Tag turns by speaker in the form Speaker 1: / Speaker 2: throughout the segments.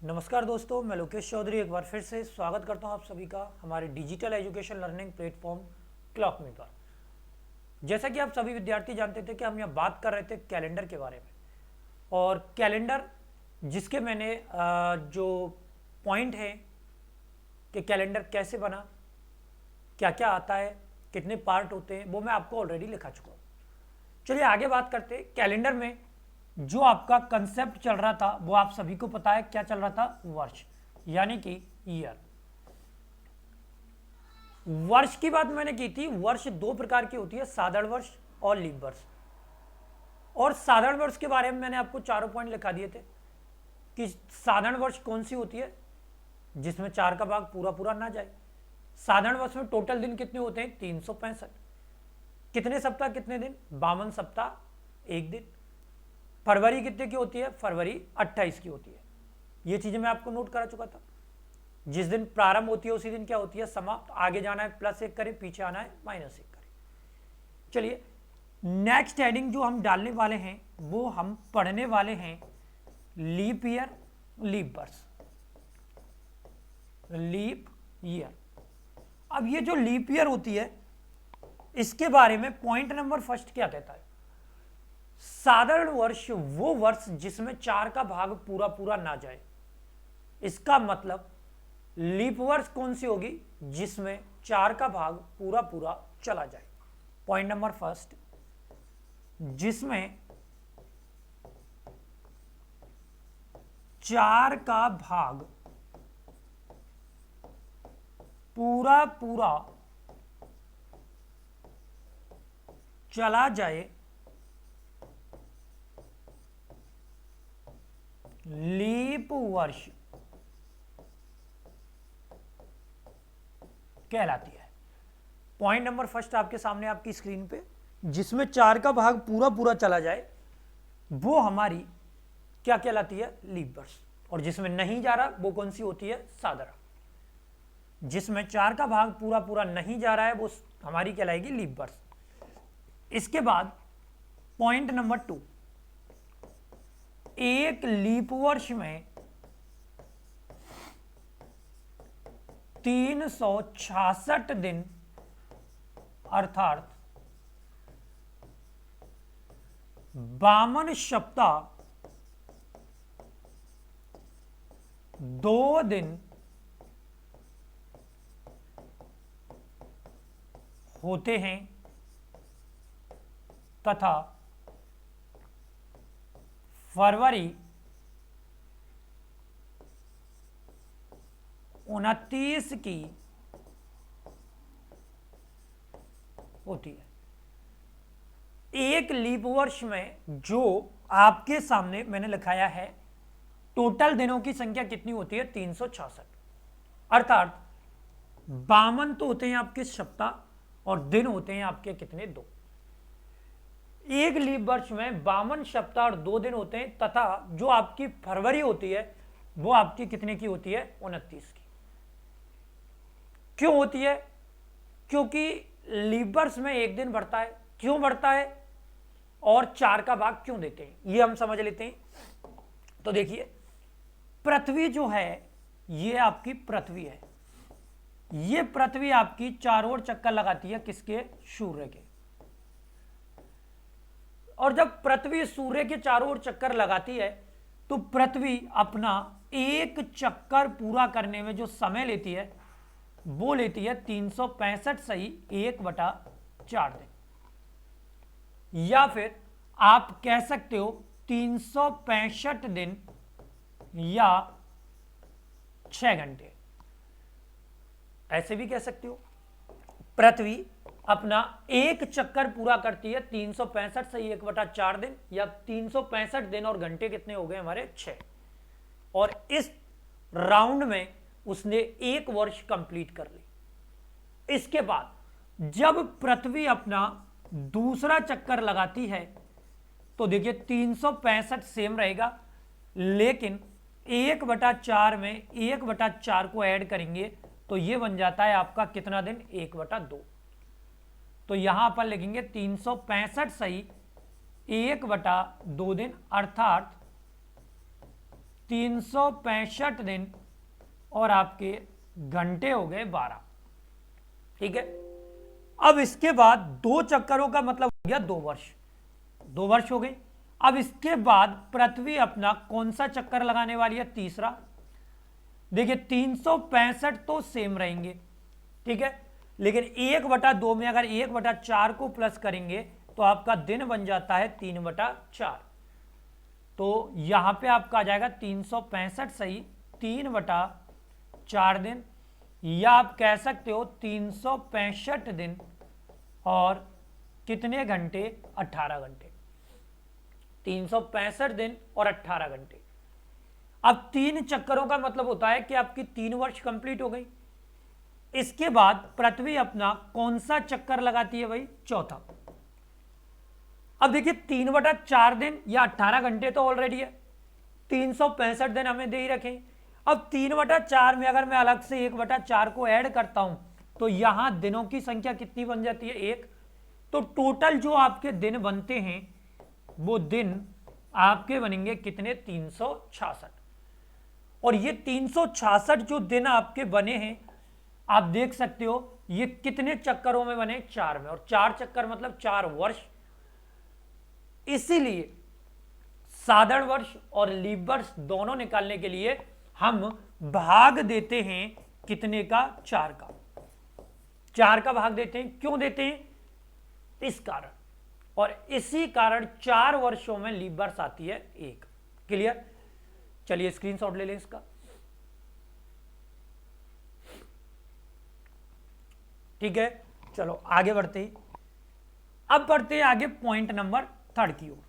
Speaker 1: नमस्कार दोस्तों, मैं लोकेश चौधरी एक बार फिर से स्वागत करता हूं आप सभी का हमारे digital education learning platform Clock Me पर। जैसा कि आप सभी विद्यार्थी जानते थे कि हम यहाँ बात कर रहे थे कैलेंडर के बारे में, और कैलेंडर जिसके मैंने जो पॉइंट है कि कैलेंडर कैसे बना, क्या क्या आता है, कितने पार्ट होते हैं, वो मैं आपको ऑलरेडी लिखा चुका हूँ। चलिए आगे बात करते हैं। कैलेंडर में जो आपका कंसेप्ट चल रहा था वो आप सभी को पता है, क्या चल रहा था? वर्ष, यानी कि ईयर। वर्ष की बात मैंने की थी। वर्ष दो प्रकार की होती है, साधारण वर्ष और लीप वर्ष। और साधारण वर्ष के बारे में मैंने आपको चारों पॉइंट लिखा दिए थे कि साधारण वर्ष कौन सी होती है जिसमें 4 का भाग पूरा पूरा ना जाए। साधारण वर्ष में टोटल दिन कितने होते हैं? 365। कितने सप्ताह, कितने दिन? 52 सप्ताह, एक दिन। फरवरी कितने की होती है? फरवरी 28 की होती है। ये चीजें मैं आपको नोट करा चुका था। जिस दिन प्रारंभ होती है उसी दिन क्या होती है? समाप्त। आगे जाना है +1 करें, पीछे आना है -1 करें। चलिए नेक्स्ट हेडिंग जो हम डालने वाले हैं वो हम पढ़ने वाले हैं लीप ईयर, लीप वर्ष, लीप ईयर। अब ये जो लीप ईयर होती है इसके बारे में पॉइंट नंबर फर्स्ट क्या कहता है? साधारण वर्ष वो वर्ष जिसमें 4 का भाग पूरा पूरा ना जाए। इसका मतलब लीप वर्ष कौन सी होगी? जिसमें 4 का भाग पूरा पूरा चला जाए। पॉइंट नंबर फर्स्ट, जिसमें 4 का भाग पूरा पूरा चला जाए, लीप वर्ष कहलाती है। पॉइंट नंबर फर्स्ट आपके सामने आपकी स्क्रीन पे, जिसमें 4 का भाग पूरा पूरा चला जाए वो हमारी क्या कहलाती है? लीप वर्ष। और जिसमें नहीं जा रहा वो कौन सी होती है? साधारण। जिसमें 4 का भाग पूरा पूरा नहीं जा रहा है वो हमारी कहलाएगी लीप वर्ष। इसके बाद पॉइंट नंबर 2, एक लीप वर्ष में 366 दिन अर्थात 52 सप्ताह 2 दिन होते हैं तथा फरवरी 29 की होती है। एक लीप वर्ष में जो आपके सामने मैंने लिखाया है, टोटल दिनों की संख्या कितनी होती है? 366। अर्थात 52 तो होते हैं आपके सप्ताह और दिन होते हैं आपके कितने? 2। एक लीप वर्ष में 52 सप्ताह और 2 दिन होते हैं तथा जो आपकी फरवरी होती है वो आपकी कितने की होती है? 29 की। क्यों होती है? क्योंकि लीप वर्ष में एक दिन बढ़ता है। क्यों बढ़ता है और 4 का भाग क्यों देते हैं ये हम समझ लेते हैं। तो देखिए, पृथ्वी जो है ये आपकी पृथ्वी है। ये पृथ्वी आपकी चारों ओर चक्कर लगाती है किसके? सूर्य के। और जब पृथ्वी सूर्य के चारों ओर चक्कर लगाती है तो पृथ्वी अपना एक चक्कर पूरा करने में जो समय लेती है वो लेती है 365 सही 1/4 दिन, या फिर आप कह सकते हो 365 दिन या 6 घंटे, ऐसे भी कह सकते हो। पृथ्वी अपना एक चक्कर पूरा करती है 365 सही 1/4 दिन, या 365 दिन और घंटे कितने हो गए हमारे? 6। और इस राउंड में उसने एक वर्ष कंप्लीट कर ली। इसके बाद जब पृथ्वी अपना दूसरा चक्कर लगाती है तो देखिए 365 सेम रहेगा, लेकिन 1/4 में 1/4 को ऐड करेंगे तो ये बन जाता है आपका कितना दिन? 1/2। तो यहां पर लिखेंगे 365 सही 1/2 दिन, अर्थात 365 दिन और आपके घंटे हो गए 12। ठीक है, अब इसके बाद 2 चक्करों का मतलब हो गया 2 वर्ष, 2 वर्ष हो गए। अब इसके बाद पृथ्वी अपना कौन सा चक्कर लगाने वाली है? तीसरा। देखिए 365 तो सेम रहेंगे, ठीक है, लेकिन 1/2 में अगर 1/4 को प्लस करेंगे तो आपका दिन बन जाता है 3/4। तो यहां पे आपका आ जाएगा 365 सही 3/4 दिन, या आप कह सकते हो 365 दिन और कितने घंटे? 18 घंटे। 365 दिन और 18 घंटे। अब 3 चक्करों का मतलब होता है कि आपकी 3 वर्ष कंप्लीट हो गई। इसके बाद पृथ्वी अपना कौन सा चक्कर लगाती है भाई? चौथा। अब देखिए 3/4 दिन या 18 घंटे तो ऑलरेडी है, 365 दिन हमें दे ही रखें। अब 3/4 में अगर मैं अलग से 1/4 को ऐड करता हूं तो यहां दिनों की संख्या कितनी बन जाती है? 1। तो टोटल जो आपके दिन बनते हैं वो दिन आपके बनेंगे कितने? 366। और ये 366 जो दिन आपके बने हैं, आप देख सकते हो ये कितने चक्करों में बने? 4 में। और 4 चक्कर मतलब 4 वर्ष। इसीलिए साधारण वर्ष और लीप वर्ष दोनों निकालने के लिए हम भाग देते हैं कितने का? 4 का। 4 का भाग देते हैं। क्यों देते हैं? इस कारण, और इसी कारण 4 वर्षों में लीप वर्ष आती है 1। क्लियर? चलिए स्क्रीनशॉट ले लें इसका। ठीक है, चलो आगे बढ़ते हैं। अब बढ़ते हैं आगे पॉइंट नंबर 3 की ओर।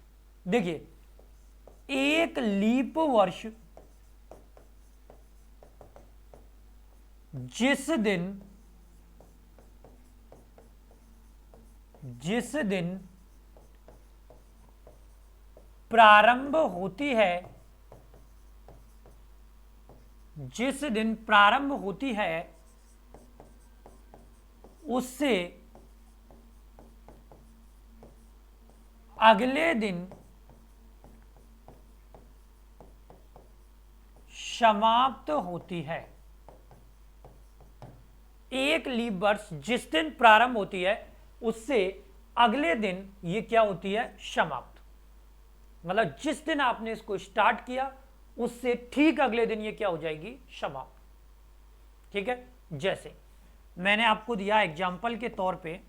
Speaker 1: देखिए एक लीप वर्ष जिस दिन प्रारंभ होती है, जिस दिन प्रारंभ होती है उससे अगले दिन समाप्त होती है। एक लीप वर्ष जिस दिन प्रारंभ होती है उससे अगले दिन ये क्या होती है? समाप्त। मतलब जिस दिन आपने इसको स्टार्ट किया उससे ठीक अगले दिन ये क्या हो जाएगी? समाप्त। ठीक है, जैसे मैंने आपको दिया एग्जाम्पल के तौर पे,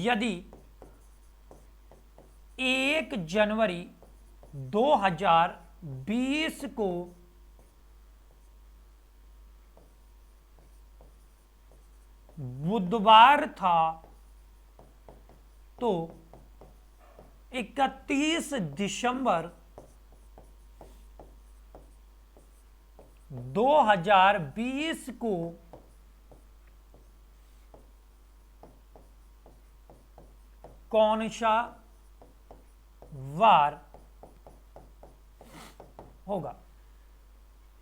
Speaker 1: यदि 1 जनवरी 2020 को बुधवार था तो 31 दिसंबर 2020 को कौन सा वार होगा?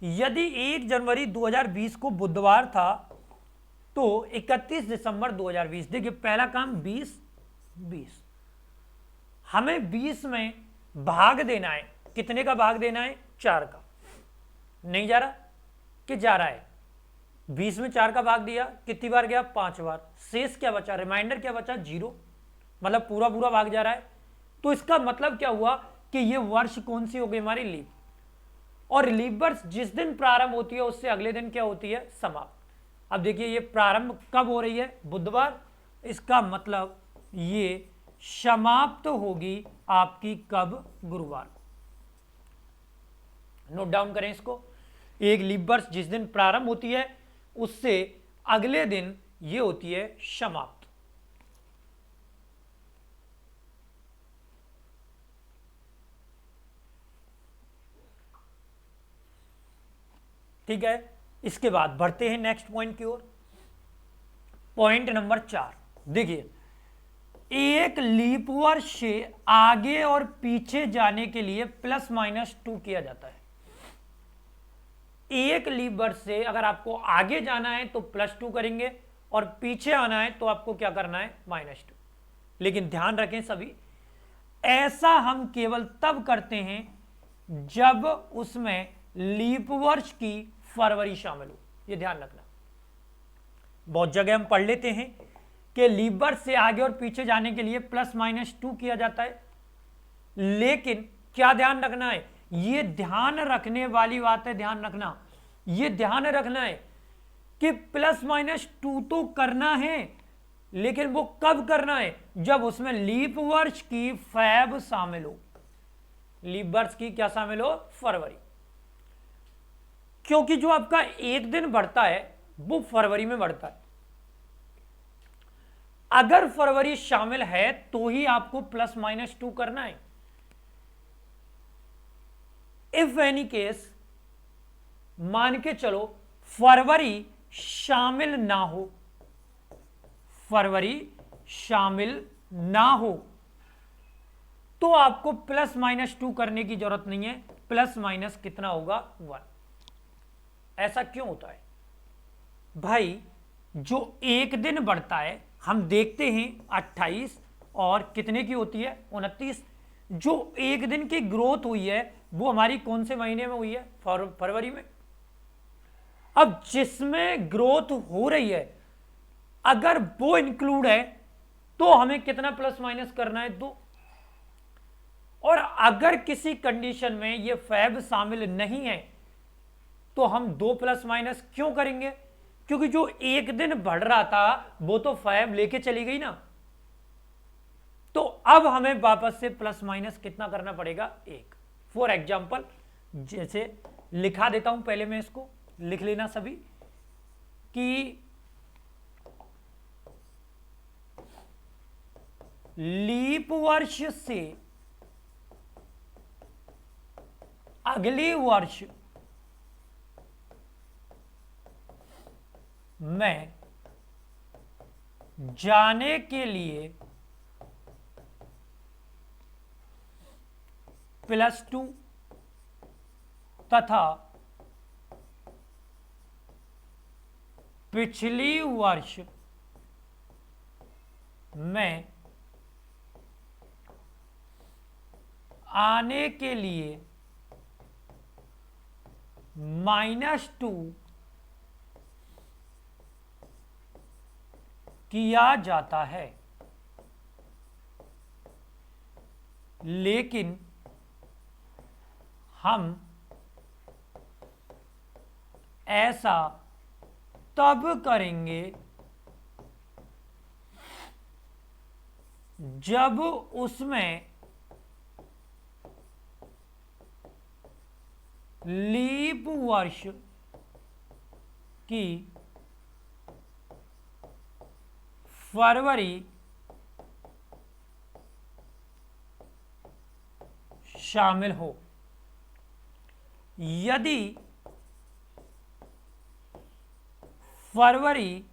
Speaker 1: यदि 1 जनवरी 2020 को बुधवार था तो 31 दिसंबर 2020। देखिए पहला काम 20 हमें 20 में भाग देना है। कितने का भाग देना है? 4 का। नहीं जा रहा कि जा रहा है? 20 में 4 का भाग दिया, कितनी बार गया? 5 बार। शेष क्या बचा? रिमाइंडर क्या बचा? 0। मतलब पूरा पूरा भाग जा रहा है। तो इसका मतलब क्या हुआ कि ये वर्ष कौन सी हो गई? हमारी लीप। और लीप वर्ष जिस दिन प्रारंभ होती है उससे अगले दिन क्या होती है? समाप्त। अब देखिए ये प्रारंभ कब हो रही है? बुधवार। इसका मतलब ये समाप्त होगी आपकी कब? गुरुवार। नोट डाउन करें इसको। एक लीप वर्ष जिस दिन प्रारंभ होती है उससे अगले दिन ये होती है समाप्त। ठीक है, इसके बाद बढ़ते हैं नेक्स्ट पॉइंट की ओर। Point number 4। देखिए एक लीप वर्ष से आगे और पीछे जाने के लिए +-2 किया जाता है। एक लीप वर्ष से अगर आपको आगे जाना है तो +2 करेंगे और पीछे आना है तो आपको क्या करना है? -2। लेकिन ध्यान रखें सभी, ऐसा हम केवल तब करते हैं जब उसमें लीप वर्ष की फरवरी शामिल हो। यह ध्यान रखना, बहुत जगह हम पढ़ लेते हैं कि लीप वर्ष से आगे और पीछे जाने के लिए +-2 किया जाता है, लेकिन क्या ध्यान रखना है, यह ध्यान रखने वाली बात है, ध्यान रखना, यह ध्यान रखना है कि +-2 तो करना है, लेकिन वो कब करना है, जब उसमें लीप वर्ष की फैब शामिल हो। लीप वर्ष की क्या शामिल हो, फरवरी, क्योंकि जो आपका एक दिन बढ़ता है वो फरवरी में बढ़ता है। अगर फरवरी शामिल है तो ही आपको +-2 करना है। इफ एनी केस मान के चलो फरवरी शामिल ना हो, फरवरी शामिल ना हो, तो आपको +-2 करने की जरूरत नहीं है। प्लस कितना होगा, 1। ऐसा क्यों होता है भाई, जो एक दिन बढ़ता है हम देखते हैं 28 और कितने की होती है, 29। जो एक दिन की ग्रोथ हुई है वो हमारी कौन से महीने में हुई है, फरवरी में। अब जिसमें ग्रोथ हो रही है अगर वो इंक्लूड है तो हमें कितना +- करना है, 2। और अगर किसी कंडीशन में ये फैब शामिल नहीं है तो हम 2 +- क्यों करेंगे, क्योंकि जो एक दिन बढ़ रहा था वो तो फैब लेके चली गई ना। तो अब हमें वापस से +- कितना करना पड़ेगा, 1। फॉर एग्जाम्पल जैसे लिखा देता हूं, पहले मैं इसको लिख लेना सभी कि लीप वर्ष से अगली वर्ष में जाने के लिए +2 तथा पिछली वर्ष में आने के लिए -2 किया जाता है। लेकिन हम ऐसा तब करेंगे जब उसमें लीप वर्ष की फरवरी शामिल हो। यदि फरवरी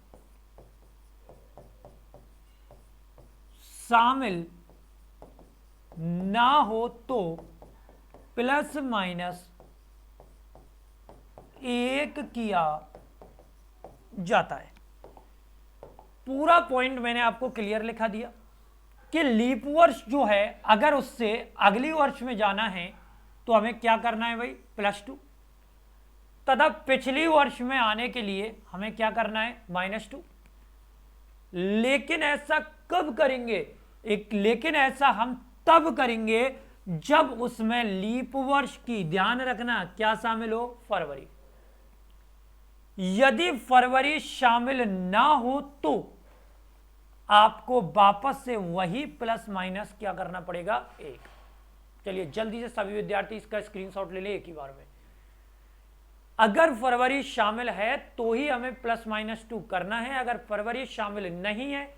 Speaker 1: शामिल ना हो तो +- 1 किया जाता है। पूरा पॉइंट मैंने आपको क्लियर लिखा दिया कि लीप वर्ष जो है अगर उससे अगली वर्ष में जाना है तो हमें क्या करना है भाई, +2 तथा पिछली वर्ष में आने के लिए हमें क्या करना है, -2। लेकिन ऐसा कब करेंगे, लेकिन ऐसा हम तब करेंगे जब उसमें लीप वर्ष की, ध्यान रखना, क्या शामिल हो, फरवरी। यदि फरवरी शामिल ना हो तो आपको वापस से वही +- क्या करना पड़ेगा, 1। चलिए जल्दी से सभी विद्यार्थी इसका स्क्रीनशॉट ले ले एक ही बार में। अगर फरवरी शामिल है तो ही हमें +-2 करना है, अगर फरवरी शामिल नहीं है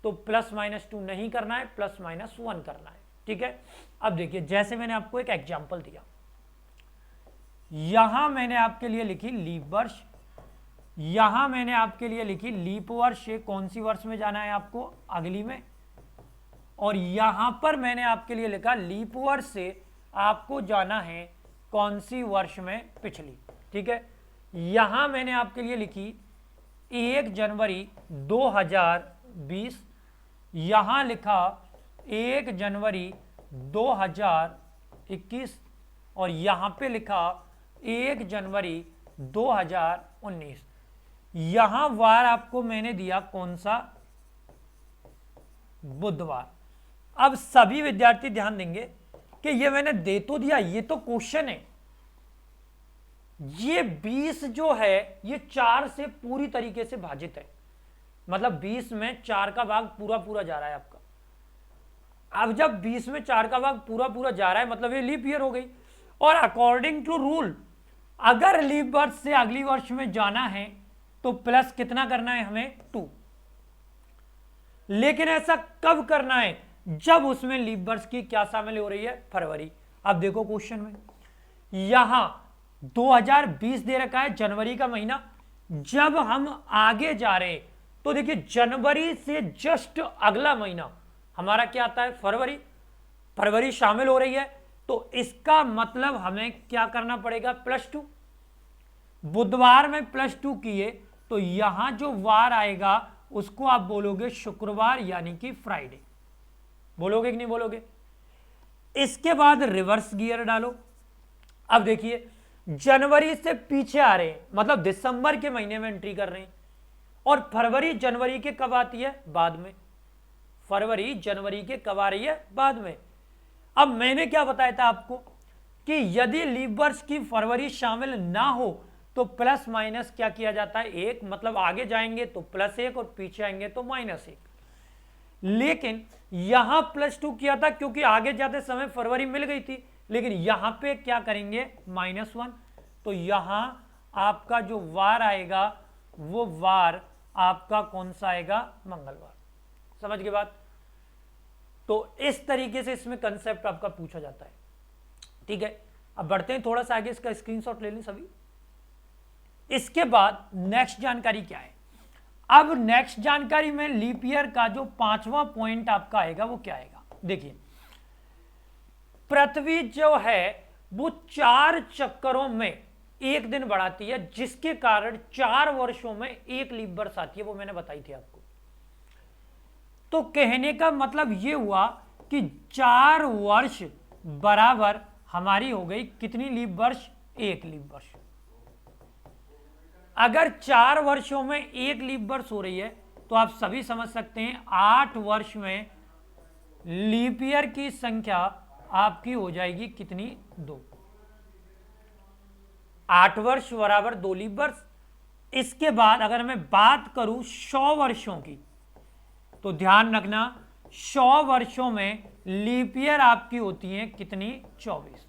Speaker 1: तो +-2 नहीं करना है, +-1 करना है। ठीक है, अब देखिए जैसे मैंने आपको एक एग्जांपल दिया, यहां मैंने आपके लिए लिखी लीप वर्ष, यहां मैंने आपके लिए लिखी लीप वर्ष से कौन सी वर्ष में जाना है आपको, अगली में, और यहां पर मैंने आपके लिए लिखा लीप वर्ष से आपको जाना है कौन सी वर्ष में, पिछली। ठीक है, यहां मैंने आपके लिए लिखी 1 जनवरी 2020, यहां लिखा 1 जनवरी 2021, और यहां पे लिखा 1 जनवरी 2019। यहां वार आपको मैंने दिया कौन सा, बुधवार। अब सभी विद्यार्थी ध्यान देंगे कि ये मैंने दे तो दिया, ये तो क्वेश्चन है। ये 20 जो है ये 4 से पूरी तरीके से भाजित है, मतलब 20 में 4 का भाग पूरा पूरा जा रहा है आपका। अब जब 20 में 4 का भाग पूरा पूरा जा रहा है मतलब ये लीप ईयर हो गई। और अकॉर्डिंग टू रूल अगर लीप वर्ष से अगली वर्ष में जाना है तो प्लस कितना करना है हमें, 2। लेकिन ऐसा कब करना है, जब उसमें लीप वर्ष की क्या शामिल हो रही है, फरवरी। अब देखो क्वेश्चन में यहां 2020 दे रखा है, जनवरी का महीना। जब हम आगे जा रहे हैं तो देखिए जनवरी से जस्ट अगला महीना हमारा क्या आता है, फरवरी। फरवरी शामिल हो रही है तो इसका मतलब हमें क्या करना पड़ेगा, +2। बुधवार में +2 किए तो यहां जो वार आएगा उसको आप बोलोगे शुक्रवार यानी कि फ्राइडे। बोलोगे कि नहीं बोलोगे। इसके बाद रिवर्स गियर डालो। अब देखिए जनवरी से पीछे आ रहे हैं मतलब दिसंबर के महीने में एंट्री कर रहे हैं, और फरवरी जनवरी के कब आती है, बाद में। फरवरी जनवरी के कब आ रही है, बाद में। अब मैंने क्या बताया था आपको कि यदि लीप वर्ष की फरवरी शामिल ना हो तो प्लस माइनस क्या किया जाता है, 1। मतलब आगे जाएंगे तो +1 और पीछे आएंगे तो -1। लेकिन यहां +2 किया था क्योंकि आगे जाते समय फरवरी मिल गई थी, लेकिन यहां पे क्या करेंगे, -1। तो यहां आपका जो वार आएगा वो वार आपका कौन सा आएगा, मंगलवार। समझ के बात। तो इस तरीके से इसमें कंसेप्ट आपका पूछा जाता है। ठीक है, अब बढ़ते हैं थोड़ा सा आगे, इसका स्क्रीनशॉट ले लें सभी। इसके बाद नेक्स्ट जानकारी क्या है। अब नेक्स्ट जानकारी में लीप ईयर का जो 5वां पॉइंट आपका आएगा वो क्या आएगा, देखिए पृथ्वी जो है वो 4 चक्करों में एक दिन बढ़ाती है, जिसके कारण 4 वर्षों में एक लीप वर्ष आती है, वो मैंने बताई थी आपको। तो कहने का मतलब ये हुआ कि 4 वर्ष बराबर हमारी हो गई कितनी लीप वर्ष, 1 लीप वर्ष। अगर 4 वर्षों में 1 लीप वर्ष हो रही है तो आप सभी समझ सकते हैं 8 वर्ष में लीप ईयर की संख्या आपकी हो जाएगी कितनी, 2। 8 वर्ष बराबर 2 लीप वर्ष। इसके बाद अगर मैं बात करूं 100 वर्षों की तो ध्यान रखना 100 वर्षों में लीप ईयर आपकी होती है कितनी, 24।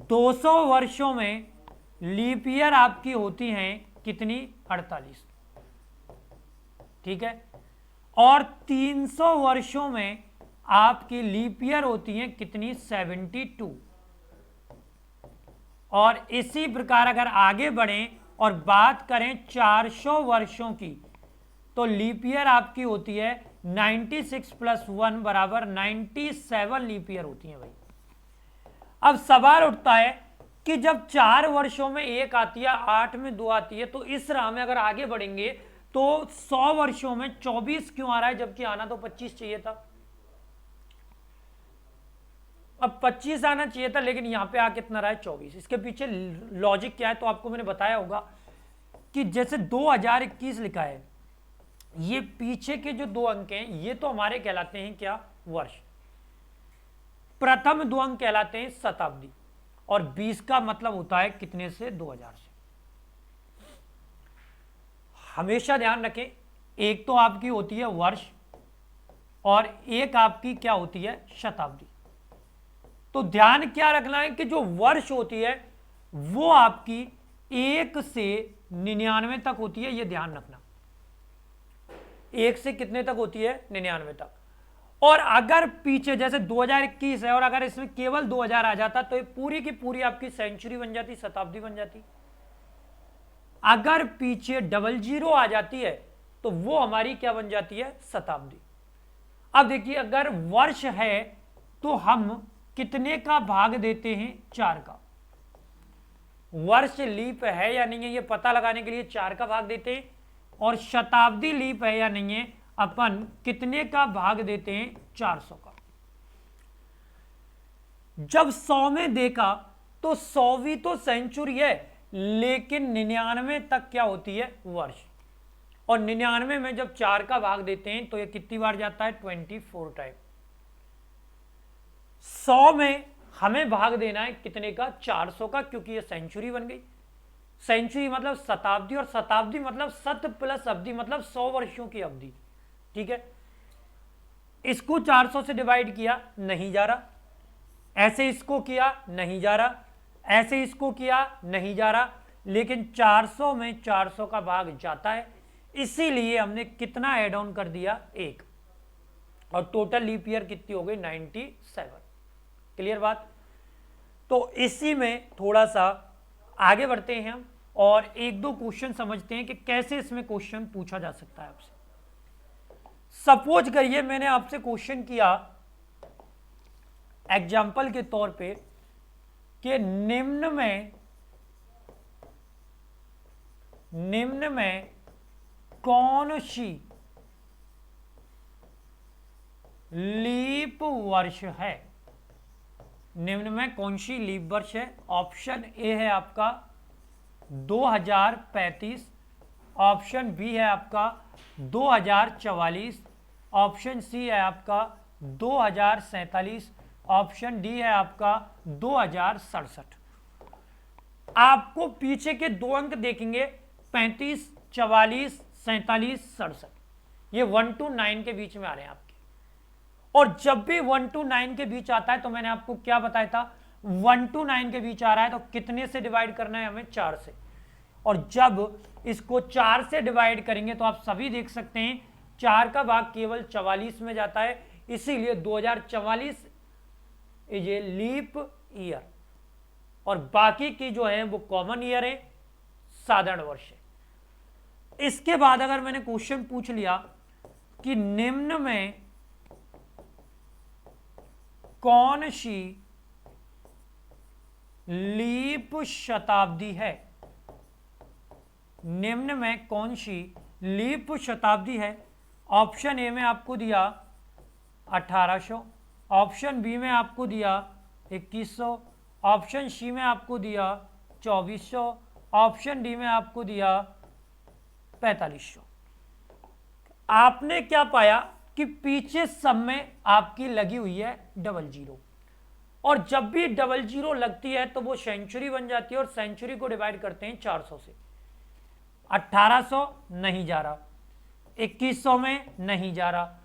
Speaker 1: 200 वर्षों में लीप ईयर आपकी होती हैं कितनी, 48। ठीक है, और 300 वर्षों में आपकी लीप ईयर होती हैं कितनी, 72। और इसी प्रकार अगर आगे बढ़ें और बात करें 400 वर्षों की तो लीप ईयर आपकी होती है 96 + 1 बराबर 97 लीप ईयर होती है भाई। अब सवाल उठता है कि जब 4 वर्षों में 1 आती है, 8 में 2 आती है, तो इस राह में अगर आगे बढ़ेंगे तो 100 वर्षों में 24 क्यों आ रहा है, जबकि आना तो 25 चाहिए था। अब 25 आना चाहिए था लेकिन यहां पे आ कितना रहा है, 24। इसके पीछे लॉजिक क्या है तो आपको मैंने बताया होगा कि जैसे 2021 लिखा है, ये पीछे के जो 2 अंक हैं ये तो हमारे कहलाते हैं क्या, वर्ष। प्रथम 2 अंक कहलाते हैं शताब्दी, और 20 का मतलब होता है कितने से, 2000 से। हमेशा ध्यान रखें, एक तो आपकी होती है वर्ष और एक आपकी क्या होती है, शताब्दी। तो ध्यान क्या रखना है कि जो वर्ष होती है वो आपकी 1 से 99 तक होती है, ये ध्यान रखना। 1 से कितने तक होती है, 99 तक। और अगर पीछे जैसे 2021 है और अगर इसमें केवल 2000 आ जाता तो ये पूरी की पूरी आपकी सेंचुरी बन जाती, शताब्दी बन जाती। अगर पीछे 00 आ जाती है तो वो हमारी क्या बन जाती है, शताब्दी। अब देखिए अगर वर्ष है तो हम कितने का भाग देते हैं, 4 का। वर्ष लीप है या नहीं है ये पता लगाने के लिए 4 का भाग देते हैं, और शताब्दी लीप है या नहीं है अपन कितने का भाग देते हैं, 400 का। जब 100 में देखा तो 100वीं तो सेंचुरी है, लेकिन 99 तक क्या होती है, वर्ष। और 99 में जब 4 का भाग देते हैं तो ये कितनी बार जाता है, 24 टाइम। 100 में हमें भाग देना है कितने का, 400 का, क्योंकि ये सेंचुरी बन गई। सेंचुरी मतलब शताब्दी, और शताब्दी मतलब शत प्लस अवधि, मतलब 100 वर्षों की अवधि। ठीक है, इसको 400 से डिवाइड किया, नहीं जा रहा। ऐसे इसको किया, नहीं जा रहा। ऐसे इसको किया, नहीं जा रहा। लेकिन 400 में 400 का भाग जाता है, इसीलिए हमने कितना एड ऑन कर दिया, 1। और टोटल लीप ईयर कितनी हो गई, 97। क्लियर बात। तो इसी में थोड़ा सा आगे बढ़ते हैं हम और एक दो क्वेश्चन समझते हैं कि कैसे इसमें क्वेश्चन पूछा जा सकता है आपसे। सपोज करिए मैंने आपसे क्वेश्चन किया एग्जाम्पल के तौर पे कि निम्न में कौन सी लीप वर्ष है, निम्न में कौन सी लीप वर्ष है। ऑप्शन ए है आपका 2035, ऑप्शन बी है आपका 2044, ऑप्शन सी है आपका 2047, ऑप्शन डी है आपका 2067। आपको पीछे के 2 अंक देखेंगे, 35, 44, 47, 67। ये 1 to 9 के बीच में आ रहे हैं आपके। और जब भी 1 to 9 के बीच आता है तो मैंने आपको क्या बताया था, 1 to 9 के बीच आ रहा है तो कितने से डिवाइड करना है हमें, 4 से। और जब इसको 4 से डिवाइड करेंगे तो आप सभी देख सकते हैं 4 का भाग केवल 44 में जाता है, इसीलिए 2044 इज ए लीप ईयर। और बाकी की जो है वो कॉमन ईयर है, साधारण वर्ष है। इसके बाद अगर मैंने क्वेश्चन पूछ लिया कि निम्न में कौन सी लीप शताब्दी है, निम्न में कौन सी लीप शताब्दी है। ऑप्शन ए में आपको दिया 1800, ऑप्शन बी में आपको दिया 2100, ऑप्शन सी में आपको दिया 2400, ऑप्शन डी में आपको दिया 4500। आपने क्या पाया कि पीछे सब में आपकी लगी हुई है 00, और जब भी 00 लगती है तो वो सेंचुरी बन जाती है, और सेंचुरी को डिवाइड करते हैं 400 से। 1800 नहीं जा रहा, 2100 में नहीं जा रहा,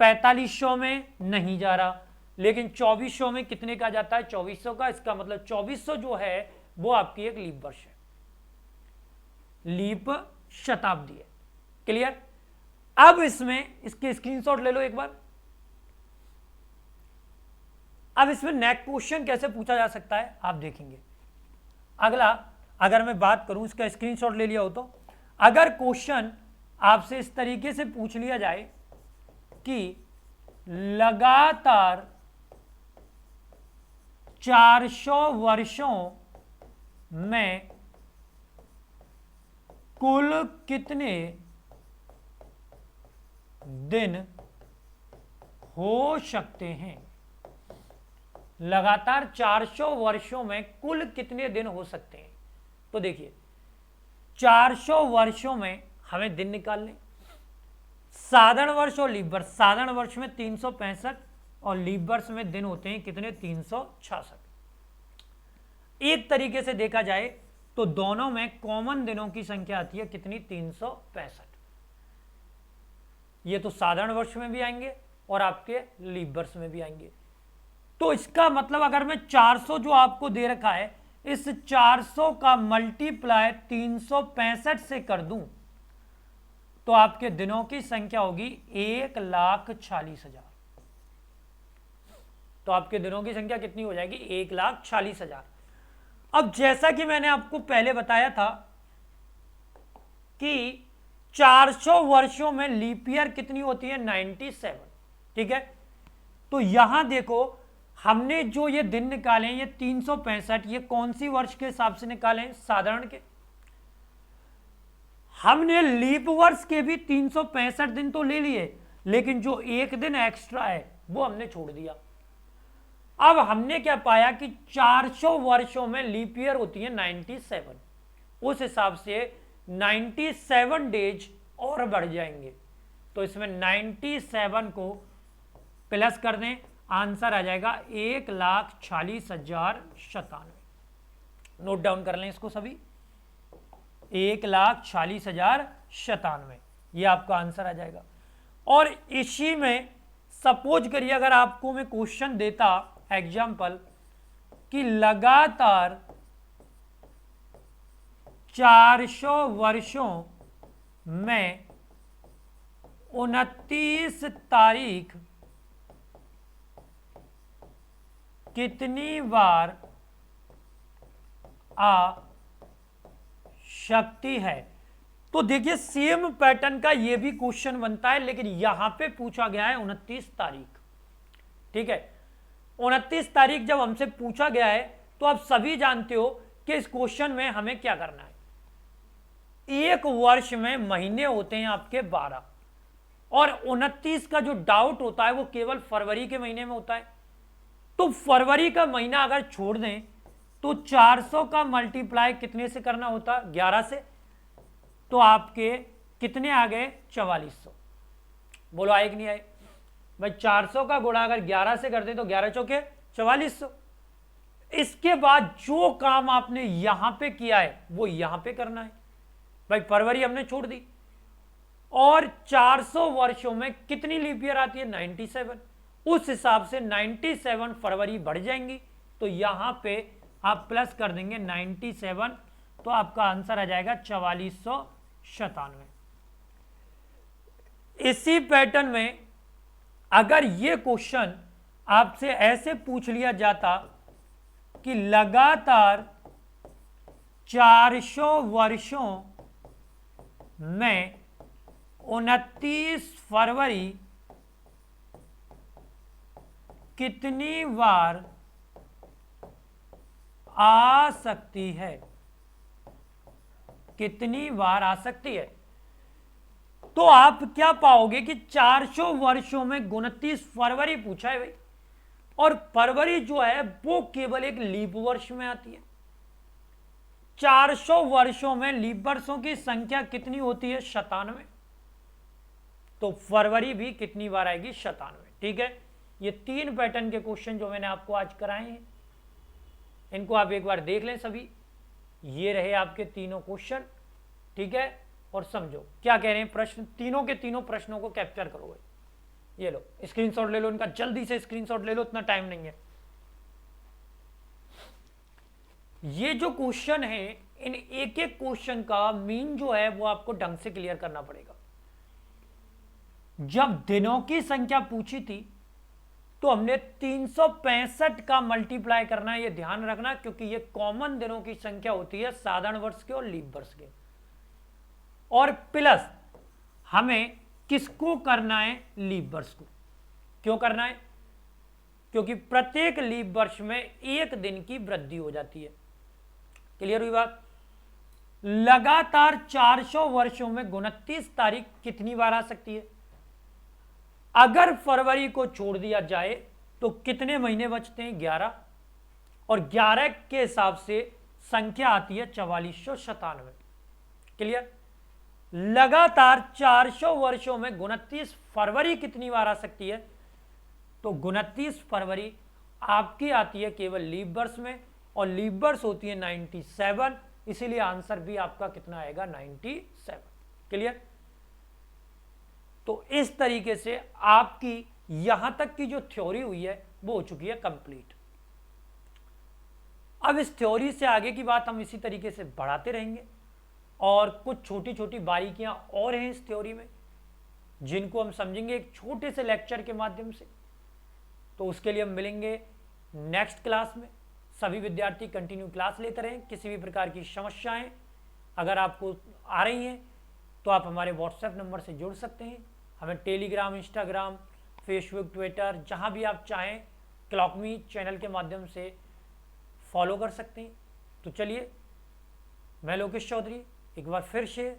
Speaker 1: 4500 में नहीं जा रहा, लेकिन 2400 में कितने का जाता है, 2400 का। इसका मतलब 2400 जो है वो आपकी एक लीप वर्ष है, लीप शताब्दी है। क्लियर। अब इसमें इसके स्क्रीनशॉट ले लो एक बार। अब इसमें नेक्स्ट क्वेश्चन कैसे पूछा जा सकता है आप देखेंगे। अगला, अगर मैं बात करूं, इसका स्क्रीनशॉट ले लिया हो तो, अगर क्वेश्चन आपसे इस तरीके से पूछ लिया जाए कि लगातार 400 वर्षों में कुल कितने दिन हो सकते हैं, लगातार 400 वर्षों में कुल कितने दिन हो सकते हैं। तो देखिए 400 वर्षों में हमें दिन निकालने, साधारण वर्ष और लीप वर्ष। साधारण वर्ष में 365 और लीप वर्ष में दिन होते हैं कितने, 366। एक तरीके से देखा जाए तो दोनों में कॉमन दिनों की संख्या आती है कितनी, 365। ये तो साधारण वर्ष में भी आएंगे और आपके लीप वर्ष में भी आएंगे। तो इसका मतलब अगर मैं 400 जो आपको दे रखा है, इस 400 का मल्टीप्लाई 365 से कर दूं तो आपके दिनों की संख्या होगी 1,40,000। तो आपके दिनों की संख्या कितनी हो जाएगी, 1,40,000। अब जैसा कि मैंने आपको पहले बताया था कि 400 वर्षों में लीप ईयर कितनी होती है, 97। ठीक है, तो यहां देखो हमने जो ये दिन निकाले हैं, ये 365, ये कौन सी वर्ष के हिसाब से निकाले हैं, साधारण के। हमने लीप वर्ष के भी 365 दिन तो ले लिए, लेकिन जो एक दिन एक्स्ट्रा है वो हमने छोड़ दिया। अब हमने क्या पाया कि 400 वर्षों में लीप ईयर होती है 97, उस हिसाब से 97 डेज और बढ़ जाएंगे, तो इसमें 97 को प्लस कर दें, आंसर आ जाएगा 1,46,097। नोट डाउन कर लें इसको सभी, 1,46,097, ये आपका आंसर आ जाएगा। और इसी में सपोज करिए अगर आपको मैं क्वेश्चन देता एग्जाम्पल कि लगातार 400 वर्षों में 29 तारीख कितनी बार आ सकती है, तो देखिए सेम पैटर्न का ये भी क्वेश्चन बनता है, लेकिन यहां पे पूछा गया है 29 तारीख। ठीक है, 29 तारीख जब हमसे पूछा गया है तो आप सभी जानते हो कि इस क्वेश्चन में हमें क्या करना है। एक वर्ष में महीने होते हैं आपके 12, और 29 का जो डाउट होता है वो केवल फरवरी के महीने में होता है। तो फरवरी का महीना अगर छोड़ दें तो 400 का मल्टीप्लाई कितने से करना होता, 11 से, तो आपके कितने आ गए, 4400। बोलो आए कि नहीं आए भाई, 400 का गुणा अगर 11 से करते तो 11 चौके 4400। इसके बाद जो काम आपने यहां पे किया है वो यहां पे करना है भाई, फरवरी हमने छोड़ दी, और 400 वर्षों में कितनी लीप ईयर आती है, 97, उस हिसाब से 97 फरवरी बढ़ जाएंगी, तो यहां पे आप प्लस कर देंगे 97, तो आपका आंसर आ जाएगा 4497। इसी पैटर्न में अगर ये क्वेश्चन आपसे ऐसे पूछ लिया जाता कि लगातार 400 वर्षों में 29 फरवरी कितनी बार आ सकती है, कितनी बार आ सकती है, तो आप क्या पाओगे कि 400 वर्षों में 29 फरवरी पूछा है भाई, और फरवरी जो है वो केवल एक लीप वर्ष में आती है। 400 वर्षों में लीप वर्षों की संख्या कितनी होती है, 97, तो फरवरी भी कितनी बार आएगी, 97। ठीक है, ये 3 पैटर्न के क्वेश्चन जो मैंने आपको आज कराए हैं, इनको आप एक बार देख लें सभी। ये रहे आपके तीनों क्वेश्चन। ठीक है, और समझो क्या कह रहे हैं प्रश्न, तीनों के तीनों प्रश्नों को कैप्चर करो भाई। ये लो स्क्रीनशॉट ले लो इनका, जल्दी से स्क्रीनशॉट ले लो, इतना टाइम नहीं है। ये जो क्वेश्चन है, इन एक एक क्वेश्चन का मीन जो है वो आपको ढंग से क्लियर करना पड़ेगा। जब दिनों की संख्या पूछी थी तो हमने 365 का मल्टीप्लाई करना है, ये ध्यान रखना, क्योंकि ये कॉमन दिनों की संख्या होती है साधारण वर्ष के और लीप वर्ष के। और प्लस हमें किसको करना है, लीप वर्ष को। क्यों करना है, क्योंकि प्रत्येक लीप वर्ष में एक दिन की वृद्धि हो जाती है। क्लियर हुई बात। लगातार 400 वर्षों में 29 तारीख कितनी बार आ सकती है, अगर फरवरी को छोड़ दिया जाए तो कितने महीने बचते हैं, 11, और 11 के हिसाब से संख्या आती है 4497। क्लियर। लगातार 400 वर्षों में 29 फरवरी कितनी बार आ सकती है, तो 29 फरवरी आपकी आती है केवल लीप वर्ष में, और लीप वर्ष होती है 97, इसीलिए आंसर भी आपका कितना आएगा, 97। क्लियर। तो इस तरीके से आपकी यहां तक की जो थ्योरी हुई है वो हो चुकी है कंप्लीट। अब इस थ्योरी से आगे की बात हम इसी तरीके से बढ़ाते रहेंगे, और कुछ छोटी छोटी बारीकियां और हैं इस थ्योरी में जिनको हम समझेंगे एक छोटे से लेक्चर के माध्यम से। तो उसके लिए हम मिलेंगे नेक्स्ट क्लास में। सभी विद्यार्थी कंटिन्यू क्लास लेते रहें। किसी भी प्रकार की समस्याएं अगर आपको आ रही हैं तो आप हमारे व्हाट्सएप नंबर से जुड़ सकते हैं। हमें टेलीग्राम, इंस्टाग्राम, फेसबुक, ट्विटर, जहां भी आप चाहें क्लॉकमी चैनल के माध्यम से फॉलो कर सकते हैं। तो चलिए, मैं लोकेश चौधरी एक बार फिर से